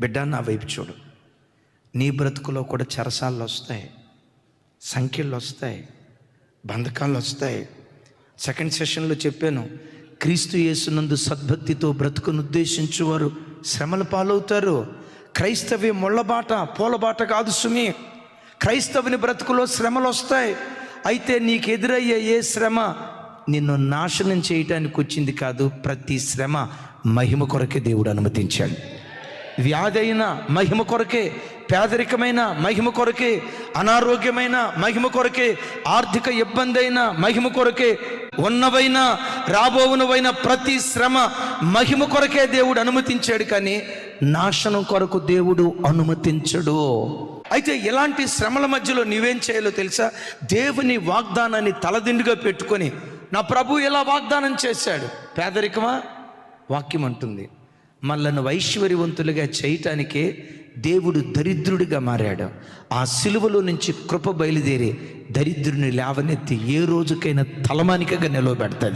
బిడ్డ, నా వైపు చూడు. నీ బ్రతుకులో కూడా చెరసాలు వస్తాయి, సంఖ్యలు వస్తాయి, బంధకాలు వస్తాయి. సెకండ్ సెషన్లో చెప్పాను, క్రీస్తు యేసునందు సద్భక్తితో బ్రతుకును ఉద్దేశించువారు శ్రమల పాలవుతారు. క్రైస్తవ్య ముళ్ళబాట, పూలబాట కాదు సుమి. క్రైస్తవుని బ్రతుకులో శ్రమలు వస్తాయి. అయితే నీకు ఎదురయ్యే ఏ శ్రమ నిన్ను నాశనం చేయటానికి వచ్చింది కాదు. ప్రతి శ్రమ మహిమ కొరకే దేవుడు అనుమతించాడు. వ్యాధి అయినా మహిమ కొరకే, పేదరికమైన మహిమ కొరకే, అనారోగ్యమైన మహిమ కొరకే, ఆర్థిక ఇబ్బంది అయినా మహిమ కొరకే, ఉన్నవైనా రాబోవునవైన ప్రతి శ్రమ మహిమ కొరకే దేవుడు అనుమతించాడు, కానీ నాశనం కొరకు దేవుడు అనుమతించడు. అయితే ఇలాంటి శ్రమల మధ్యలో నీవేం చేయాలో తెలుసా? దేవుని వాగ్దానాన్ని తలదిండుగా పెట్టుకొని, నా ప్రభు ఎలా వాగ్దానం చేశాడు. పేదరికమా? వాక్యం అంటుంది, మనల్ని ఐశ్వర్యవంతులుగా చేయటానికే దేవుడు దరిద్రుడిగా మారాడు. ఆ సిలువలో నుంచి కృప బయలుదేరి దరిద్రుని లేవనెత్తి ఏ రోజుకైనా తలమానికగా నిలవబెడతాది.